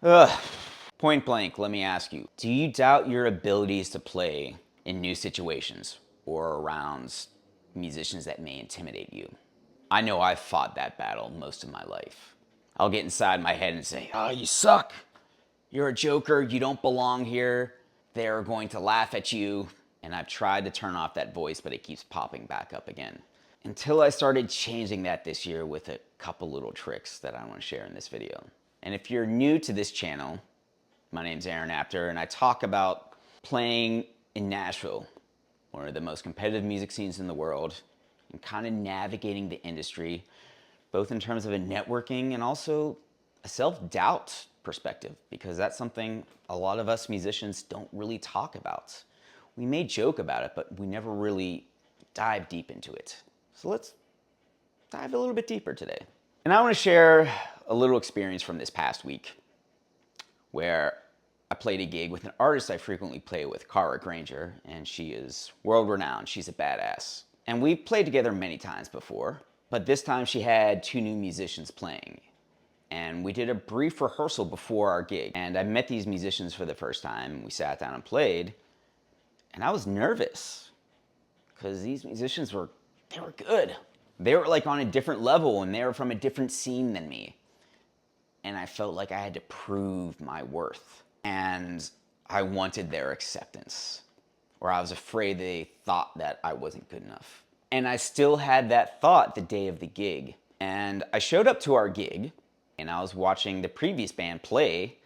Ugh. Point blank, let me ask you, do you doubt your abilities to play in new situations or around musicians that may intimidate you? I know I've fought that battle most of my life. I'll get inside my head and say, oh, you suck. You're a joker. You don't belong here. They're going to laugh at you. And I've tried to turn off that voice, but it keeps popping back up again. Until I started changing that this year with a couple little tricks that I want to share in this video. And if you're new to this channel, my name's Aaron Apter, and I talk about playing in Nashville, one of the most competitive music scenes in the world, and kind of navigating the industry, both in terms of a networking and also a self-doubt perspective, because that's something a lot of us musicians don't really talk about. We may joke about it, but we never really dive deep into it. So let's dive a little bit deeper today. And I want to share a little experience from this past week where I played a gig with an artist I frequently play with, Cara Granger, and she is world renowned. She's a badass. And we've played together many times before, but this time she had two new musicians playing. And we did a brief rehearsal before our gig. And I met these musicians for the first time. We sat down and played, and I was nervous because these musicians were good. They were like on a different level, and they were from a different scene than me. And I felt like I had to prove my worth. And I wanted their acceptance, or I was afraid they thought that I wasn't good enough. And I still had that thought the day of the gig. And I showed up to our gig, and I was watching the previous band play,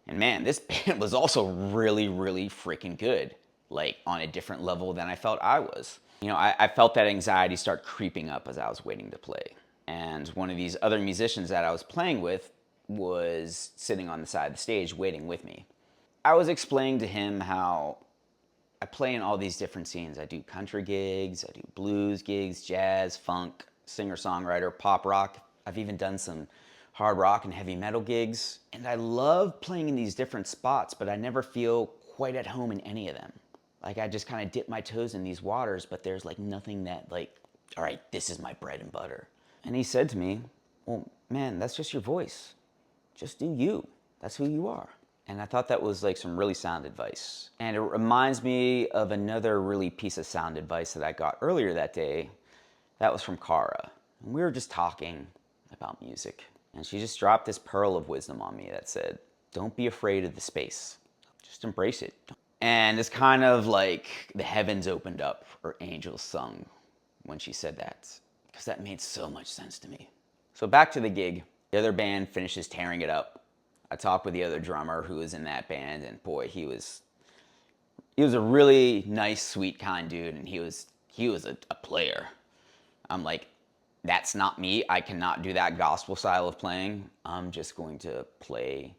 and man, this band was also really, really freaking good, like on a different level than I felt I was. You know, I felt that anxiety start creeping up as I was waiting to play. And one of these other musicians that I was playing with was sitting on the side of the stage waiting with me. I was explaining to him how I play in all these different scenes. I do country gigs, I do blues gigs, jazz, funk, singer-songwriter, pop rock. I've even done some hard rock and heavy metal gigs. And I love playing in these different spots, but I never feel quite at home in any of them. Like I just kind of dip my toes in these waters, but there's like nothing that like, all right, this is my bread and butter. And he said to me, well, man, that's just your voice. Just do you. That's who you are. And I thought that was like some really sound advice. And it reminds me of another really piece of sound advice that I got earlier that day. That was from Cara. And we were just talking about music. And she just dropped this pearl of wisdom on me that said, don't be afraid of the space. Just embrace it. And it's kind of like the heavens opened up or angels sung when she said that, because that made so much sense to me. So back to the gig. The other band finishes tearing it up. I talked with the other drummer who was in that band, and boy, he was a really nice, sweet, kind dude, and he was a player. I'm like, that's not me. I cannot do that gospel style of playing. I'm just going to play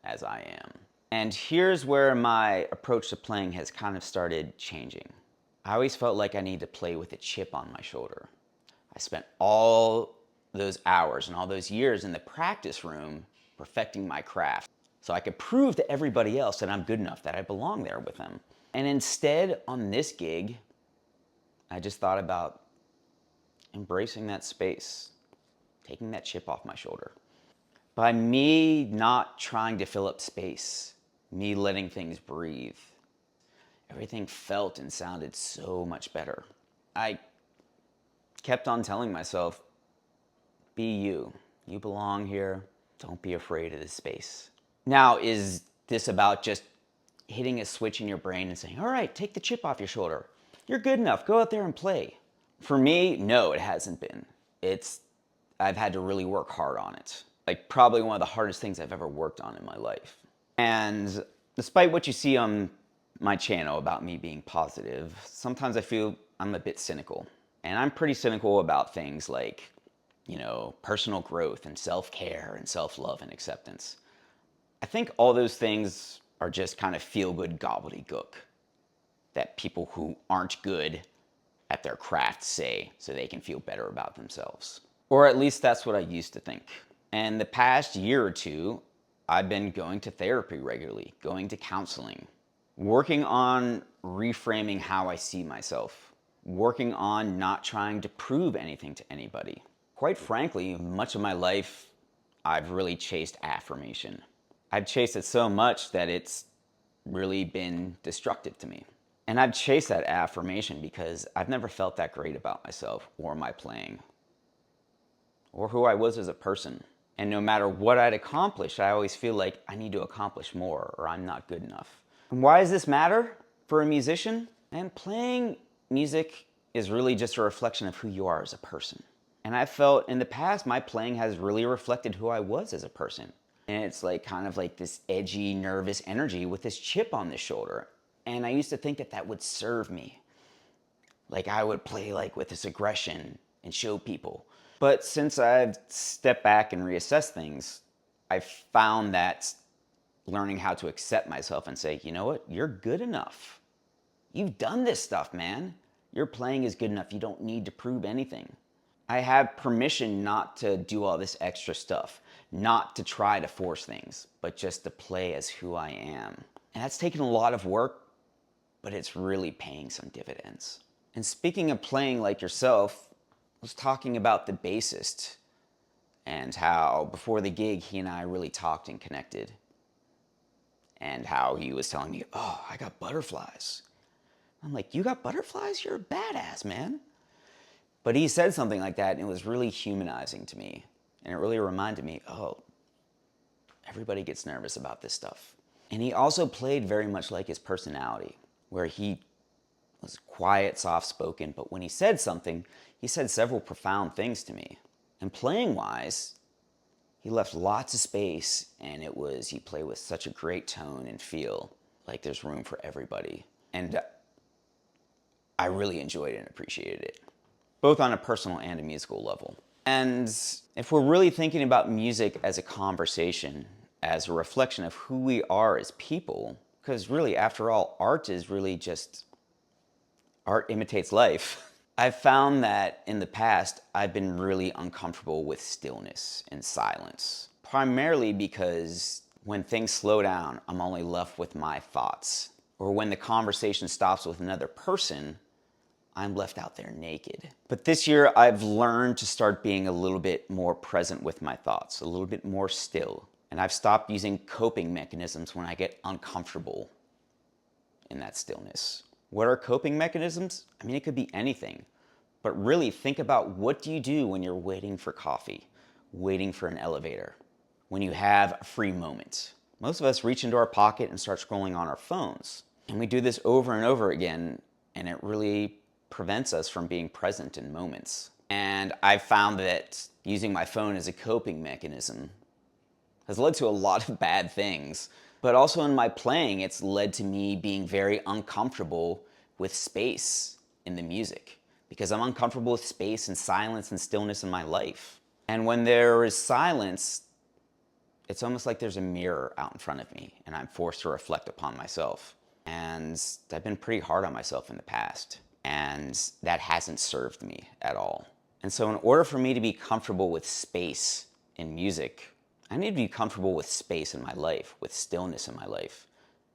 as I am. And here's where my approach to playing has kind of started changing. I always felt like I needed to play with a chip on my shoulder. I spent all those hours and all those years in the practice room perfecting my craft so I could prove to everybody else that I'm good enough, that I belong there with them. And instead, on this gig, I just thought about embracing that space, taking that chip off my shoulder. By me not trying to fill up space, me letting things breathe, everything felt and sounded so much better. I kept on telling myself, be you. You belong here. Don't be afraid of this space. Now, is this about just hitting a switch in your brain and saying, all right, take the chip off your shoulder. You're good enough. Go out there and play. For me, no, it hasn't been. I've had to really work hard on it. Like probably one of the hardest things I've ever worked on in my life. And despite what you see on my channel about me being positive, sometimes I feel I'm a bit cynical. And I'm pretty cynical about things like, you know, personal growth and self-care and self-love and acceptance. I think all those things are just kind of feel-good gobbledygook that people who aren't good at their craft say so they can feel better about themselves. Or at least that's what I used to think. And the past year or two, I've been going to therapy regularly, going to counseling, working on reframing how I see myself, working on not trying to prove anything to anybody. Quite frankly, much of my life, I've really chased affirmation. I've chased it so much that it's really been destructive to me. And I've chased that affirmation because I've never felt that great about myself or my playing or who I was as a person. And no matter what I'd accomplish, I always feel like I need to accomplish more or I'm not good enough. And why does this matter for a musician? And playing music is really just a reflection of who you are as a person. And I felt in the past my playing has really reflected who I was as a person. And it's like kind of like this edgy, nervous energy with this chip on the shoulder. And I used to think that that would serve me. Like I would play like with this aggression and show people. But since I've stepped back and reassessed things, I've found that learning how to accept myself and say, you know what, you're good enough. You've done this stuff, man. Your playing is good enough. You don't need to prove anything. I have permission not to do all this extra stuff, not to try to force things, but just to play as who I am. And that's taken a lot of work, but it's really paying some dividends. And speaking of playing like yourself, I was talking about the bassist and how before the gig, he and I really talked and connected. And how he was telling me, oh, I got butterflies. I'm like, you got butterflies? You're a badass, man. But he said something like that and it was really humanizing to me. And it really reminded me, oh, everybody gets nervous about this stuff. And he also played very much like his personality, where he was quiet, soft-spoken, but when he said something, he said several profound things to me. And playing-wise, he left lots of space, and he played with such a great tone and feel, like there's room for everybody. And I really enjoyed it and appreciated it, both on a personal and a musical level. And if we're really thinking about music as a conversation, as a reflection of who we are as people, because really, after all, art is really just, art imitates life. I've found that in the past, I've been really uncomfortable with stillness and silence, primarily because when things slow down, I'm only left with my thoughts. Or when the conversation stops with another person, I'm left out there naked. But this year, I've learned to start being a little bit more present with my thoughts, a little bit more still. And I've stopped using coping mechanisms when I get uncomfortable in that stillness. What are coping mechanisms? I mean, it could be anything. But really think about, what do you do when you're waiting for coffee, waiting for an elevator, when you have a free moment? Most of us reach into our pocket and start scrolling on our phones. And we do this over and over again, and it really prevents us from being present in moments. And I've found that using my phone as a coping mechanism has led to a lot of bad things. But also in my playing, it's led to me being very uncomfortable with space in the music, because I'm uncomfortable with space and silence and stillness in my life. And when there is silence, it's almost like there's a mirror out in front of me and I'm forced to reflect upon myself. And I've been pretty hard on myself in the past, and that hasn't served me at all. And so in order for me to be comfortable with space in music, I need to be comfortable with space in my life, with stillness in my life.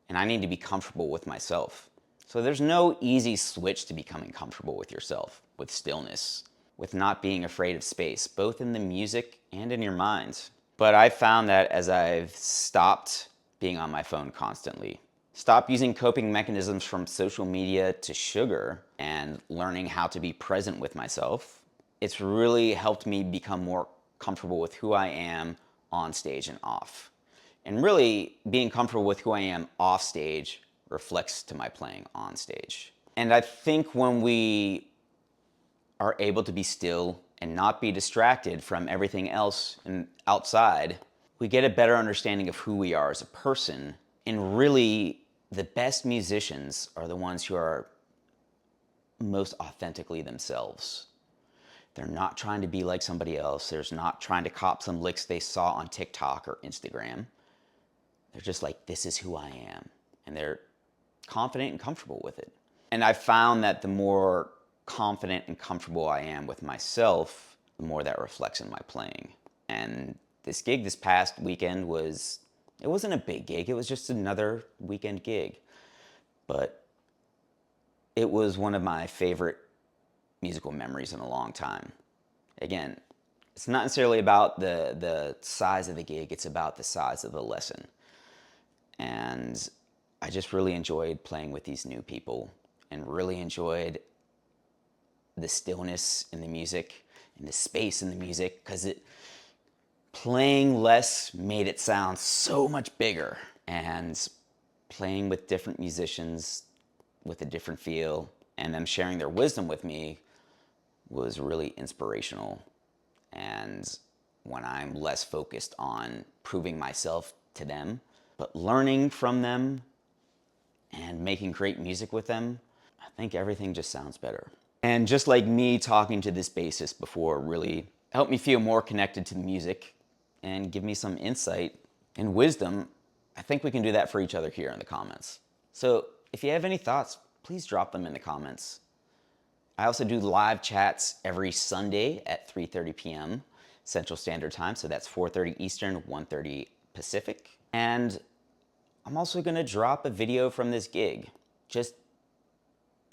And I need to be comfortable with myself. So there's no easy switch to becoming comfortable with yourself, with stillness, with not being afraid of space, both in the music and in your mind. But I found that as I've stopped being on my phone constantly, stopped using coping mechanisms from social media to sugar, and learning how to be present with myself, it's really helped me become more comfortable with who I am on stage and off. And really, being comfortable with who I am off stage reflects to my playing on stage. And I think when we are able to be still and not be distracted from everything else and outside, we get a better understanding of who we are as a person. And really, the best musicians are the ones who are most authentically themselves. They're not trying to be like somebody else. They're not trying to cop some licks they saw on TikTok or Instagram. They're just like, this is who I am. And they're confident and comfortable with it. And I've found that the more confident and comfortable I am with myself, the more that reflects in my playing. And this gig this past weekend it wasn't a big gig. It was just another weekend gig. But it was one of my favorite musical memories in a long time. Again, it's not necessarily about the size of the gig, it's about the size of the lesson. And I just really enjoyed playing with these new people and really enjoyed the stillness in the music and the space in the music, because playing less made it sound so much bigger. And playing with different musicians with a different feel and them sharing their wisdom with me was really inspirational. And when I'm less focused on proving myself to them, but learning from them and making great music with them, I think everything just sounds better. And just like me talking to this bassist before really helped me feel more connected to the music and give me some insight and wisdom, I think we can do that for each other here in the comments. So if you have any thoughts, please drop them in the comments. I also do live chats every Sunday at 3:30 p.m. Central Standard Time, so that's 4:30 Eastern, 1:30 Pacific. And I'm also gonna drop a video from this gig. Just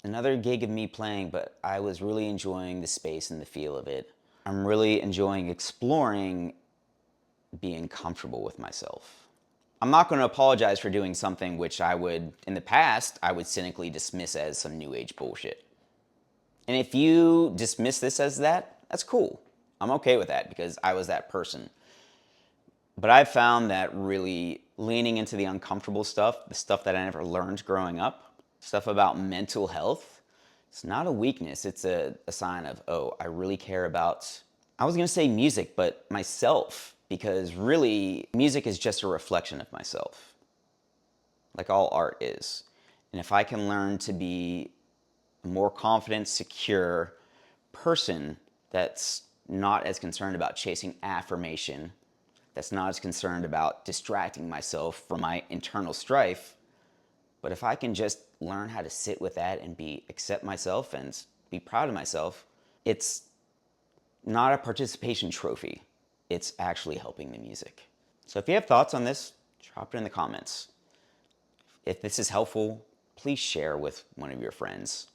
another gig of me playing, but I was really enjoying the space and the feel of it. I'm really enjoying exploring being comfortable with myself. I'm not going to apologize for doing something which in the past, I would cynically dismiss as some new age bullshit. And if you dismiss this as that, that's cool. I'm okay with that because I was that person. But I've found that really leaning into the uncomfortable stuff, the stuff that I never learned growing up, stuff about mental health, it's not a weakness. It's a sign of, oh, I really care about, I was going to say music, but myself. Because really, music is just a reflection of myself, like all art is. And if I can learn to be a more confident, secure person that's not as concerned about chasing affirmation, that's not as concerned about distracting myself from my internal strife, but if I can just learn how to sit with that and accept myself and be proud of myself, it's not a participation trophy. It's actually helping the music. So if you have thoughts on this, drop it in the comments. If this is helpful, please share with one of your friends,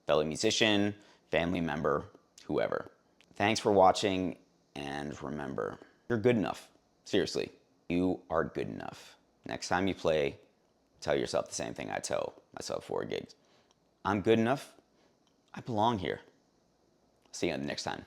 fellow musician, family member, whoever. Thanks for watching, and remember, you're good enough. Seriously, you are good enough. Next time you play, tell yourself the same thing I tell myself for gigs. I'm good enough. I belong here. See you next time.